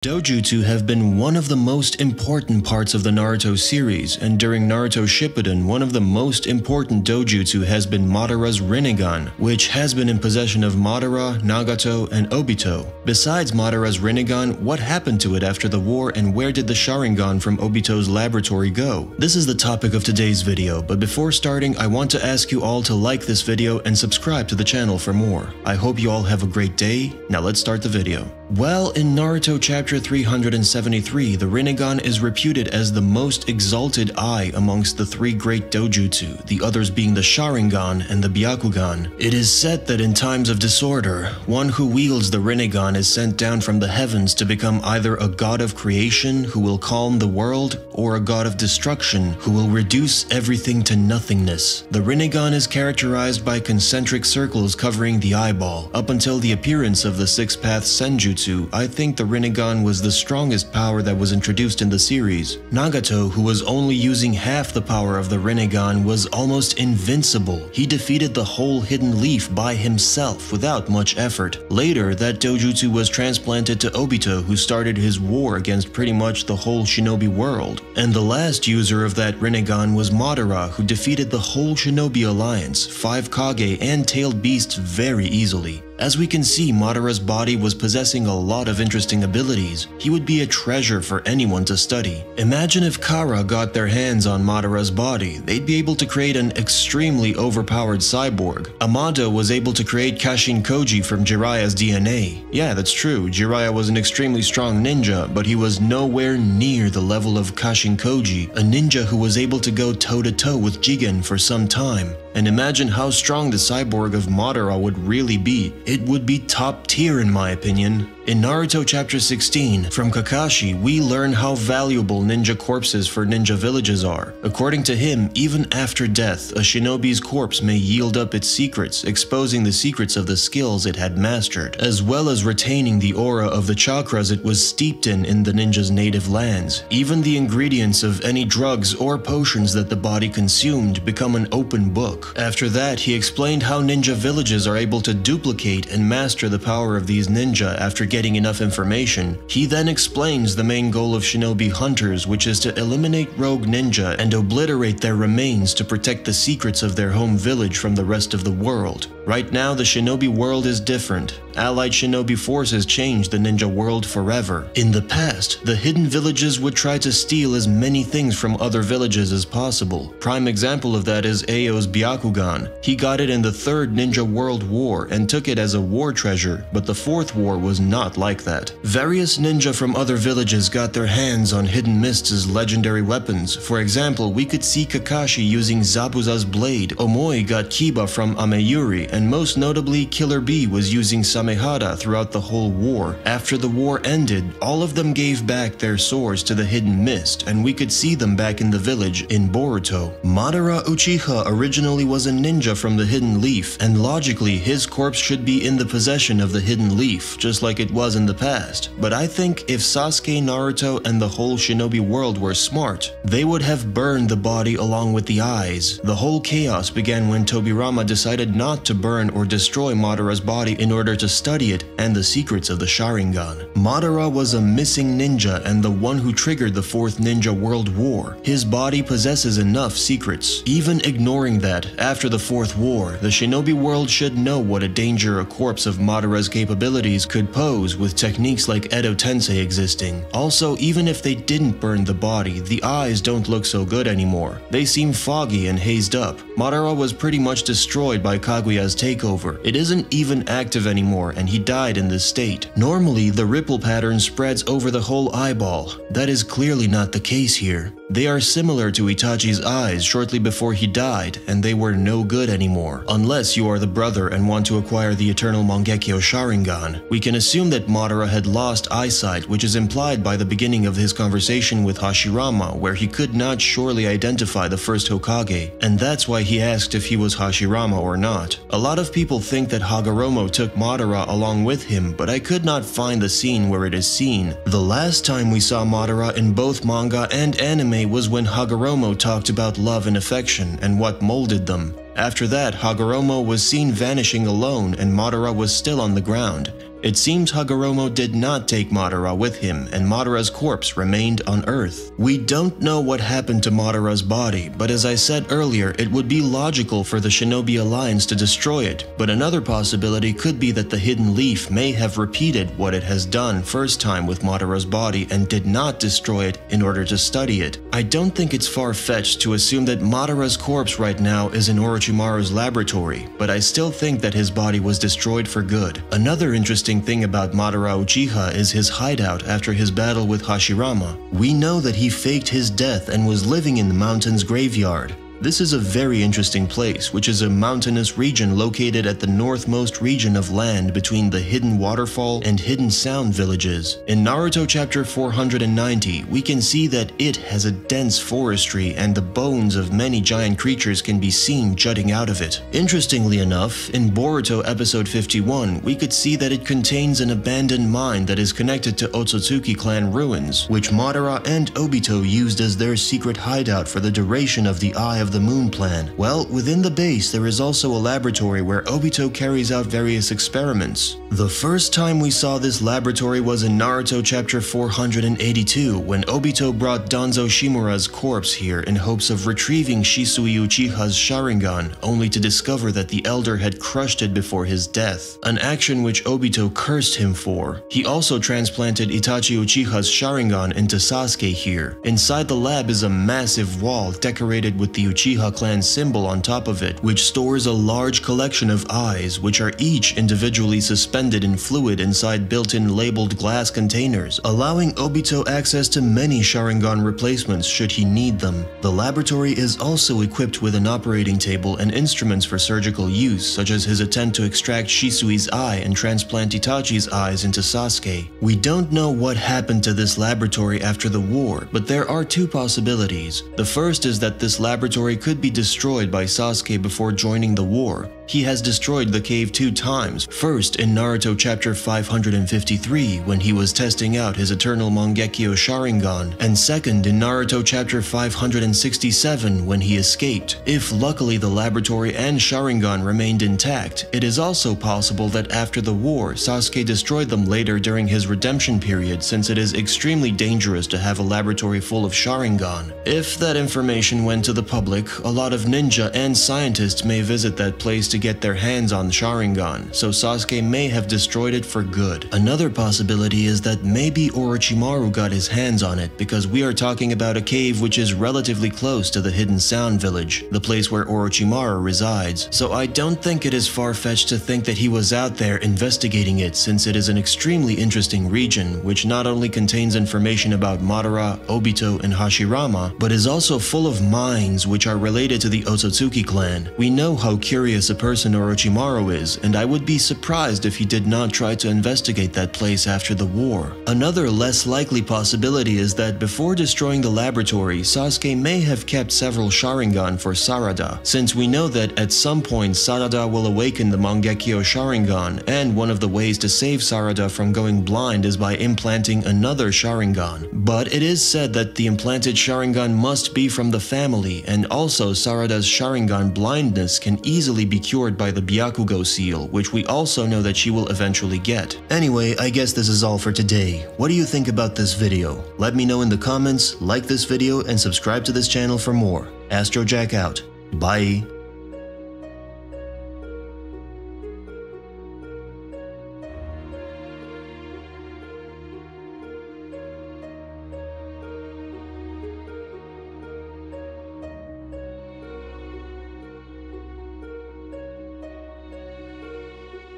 Dojutsu have been one of the most important parts of the Naruto series, and during Naruto Shippuden, one of the most important dojutsu has been Madara's Rinnegan, which has been in possession of Madara, Nagato, and Obito. Besides Madara's Rinnegan, what happened to it after the war and where did the sharingan from Obito's laboratory go? This is the topic of today's video, but before starting, I want to ask you all to like this video and subscribe to the channel for more. I hope you all have a great day. Now let's start the video. Well, in Naruto chapter 373, the Rinnegan is reputed as the most exalted eye amongst the three great dojutsu, the others being the Sharingan and the Byakugan. It is said that in times of disorder, one who wields the Rinnegan is sent down from the heavens to become either a god of creation who will calm the world, or a god of destruction who will reduce everything to nothingness. The Rinnegan is characterized by concentric circles covering the eyeball. Up until the appearance of the six-path Senjutsu, I think the Rinnegan was the strongest power that was introduced in the series. Nagato, who was only using half the power of the Rinnegan, was almost invincible. He defeated the whole hidden leaf by himself without much effort. Later, that dojutsu was transplanted to Obito, who started his war against pretty much the whole shinobi world. And the last user of that Rinnegan was Madara, who defeated the whole shinobi alliance, 5 Kage and tailed beasts very easily. As we can see, Madara's body was possessing a lot of interesting abilities. He would be a treasure for anyone to study. Imagine if Kara got their hands on Madara's body, they'd be able to create an extremely overpowered cyborg. Amado was able to create Kashin Koji from Jiraiya's DNA. Yeah, that's true, Jiraiya was an extremely strong ninja, but he was nowhere near the level of Kashin Koji, a ninja who was able to go toe-to-toe with Jigen for some time. And imagine how strong the cyborg of Madara would really be. It would be top tier in my opinion. In Naruto chapter 16, from Kakashi, we learn how valuable ninja corpses for ninja villages are. According to him, even after death, a shinobi's corpse may yield up its secrets, exposing the secrets of the skills it had mastered, as well as retaining the aura of the chakras it was steeped in the ninja's native lands. Even the ingredients of any drugs or potions that the body consumed become an open book. After that, he explained how ninja villages are able to duplicate and master the power of these ninja after getting enough information. He then explains the main goal of shinobi hunters, which is to eliminate rogue ninja and obliterate their remains to protect the secrets of their home village from the rest of the world. Right now, the shinobi world is different. Allied shinobi forces changed the ninja world forever. In the past, the hidden villages would try to steal as many things from other villages as possible. Prime example of that is Ao's Byakugan. He got it in the Third Ninja World War and took it as a war treasure, but the Fourth War was not like that. Various ninja from other villages got their hands on hidden mists as legendary weapons. For example, we could see Kakashi using Zabuza's blade, Omoi got Kiba from Ameyuri, and most notably, Killer Bee was using Samehada throughout the whole war. After the war ended, all of them gave back their swords to the hidden mist, and we could see them back in the village in Boruto. Madara Uchiha originally was a ninja from the hidden leaf, and logically his corpse should be in the possession of the hidden leaf, just like it was in the past. But I think if Sasuke, Naruto, and the whole shinobi world were smart, they would have burned the body along with the eyes. The whole chaos began when Tobirama decided not to burn or destroy Madara's body in order to study it and the secrets of the Sharingan. Madara was a missing ninja and the one who triggered the Fourth Ninja World War. His body possesses enough secrets. Even ignoring that, after the Fourth War, the shinobi world should know what a danger a corpse of Madara's capabilities could pose with techniques like Edo Tensei existing. Also, even if they didn't burn the body, the eyes don't look so good anymore. They seem foggy and hazed up. Madara was pretty much destroyed by Kaguya's takeover. It isn't even active anymore and he died in this state. Normally, the ripple pattern spreads over the whole eyeball. That is clearly not the case here. They are similar to Itachi's eyes shortly before he died, and they were no good anymore. Unless you are the brother and want to acquire the eternal Mangekyo Sharingan. We can assume that Madara had lost eyesight, which is implied by the beginning of his conversation with Hashirama, where he could not surely identify the first Hokage, and that's why he asked if he was Hashirama or not. A lot of people think that Hagoromo took Madara along with him, but I could not find the scene where it is seen. The last time we saw Madara in both manga and anime was when Hagoromo talked about love and affection and what molded them. After that, Hagoromo was seen vanishing alone and Madara was still on the ground. It seems Hagoromo did not take Madara with him, and Madara's corpse remained on Earth. We don't know what happened to Madara's body, but as I said earlier, it would be logical for the Shinobi Alliance to destroy it, but another possibility could be that the Hidden Leaf may have repeated what it has done first time with Madara's body and did not destroy it in order to study it. I don't think it's far-fetched to assume that Madara's corpse right now is in Orochimaru's laboratory, but I still think that his body was destroyed for good. Another interesting thing about Madara Uchiha is his hideout after his battle with Hashirama. We know that he faked his death and was living in the mountain's graveyard. This is a very interesting place, which is a mountainous region located at the northmost region of land between the Hidden Waterfall and Hidden Sound villages. In Naruto chapter 490, we can see that it has a dense forestry and the bones of many giant creatures can be seen jutting out of it. Interestingly enough, in Boruto episode 51, we could see that it contains an abandoned mine that is connected to Otsutsuki clan ruins, which Madara and Obito used as their secret hideout for the duration of the Eye of the Moon plan. Well, within the base there is also a laboratory where Obito carries out various experiments. The first time we saw this laboratory was in Naruto chapter 482 when Obito brought Danzo Shimura's corpse here in hopes of retrieving Shisui Uchiha's sharingan, only to discover that the elder had crushed it before his death, an action which Obito cursed him for. He also transplanted Itachi Uchiha's sharingan into Sasuke here. Inside the lab is a massive wall decorated with the Uchiha clan symbol on top of it, which stores a large collection of eyes, which are each individually suspended in fluid inside built-in labeled glass containers, allowing Obito access to many sharingan replacements should he need them. The laboratory is also equipped with an operating table and instruments for surgical use, such as his attempt to extract Shisui's eye and transplant Itachi's eyes into Sasuke. We don't know what happened to this laboratory after the war, but there are two possibilities. The first is that this laboratory could be destroyed by Sasuke before joining the war. He has destroyed the cave 2 times, first in Naruto chapter 553 when he was testing out his eternal Mangekyo Sharingan, and second in Naruto chapter 567 when he escaped. If luckily the laboratory and Sharingan remained intact, it is also possible that after the war, Sasuke destroyed them later during his redemption period, since it is extremely dangerous to have a laboratory full of Sharingan. If that information went to the public, a lot of ninja and scientists may visit that place to get their hands on Sharingan, so Sasuke may have destroyed it for good. Another possibility is that maybe Orochimaru got his hands on it, because we are talking about a cave which is relatively close to the Hidden Sound village, the place where Orochimaru resides, so I don't think it is far-fetched to think that he was out there investigating it, since it is an extremely interesting region which not only contains information about Madara, Obito, and Hashirama, but is also full of mines which are related to the Otsutsuki clan. We know how curious a person Orochimaru is, and I would be surprised if he did not try to investigate that place after the war. Another less likely possibility is that before destroying the laboratory, Sasuke may have kept several Sharingan for Sarada, since we know that at some point Sarada will awaken the Mangekyo Sharingan, and one of the ways to save Sarada from going blind is by implanting another Sharingan. But it is said that the implanted Sharingan must be from the family, and also Sarada's Sharingan blindness can easily be cured by the Byakugo seal, which we also know that she will eventually get. Anyway, I guess this is all for today. What do you think about this video? Let me know in the comments, like this video, and subscribe to this channel for more. Astro Jack out. Bye.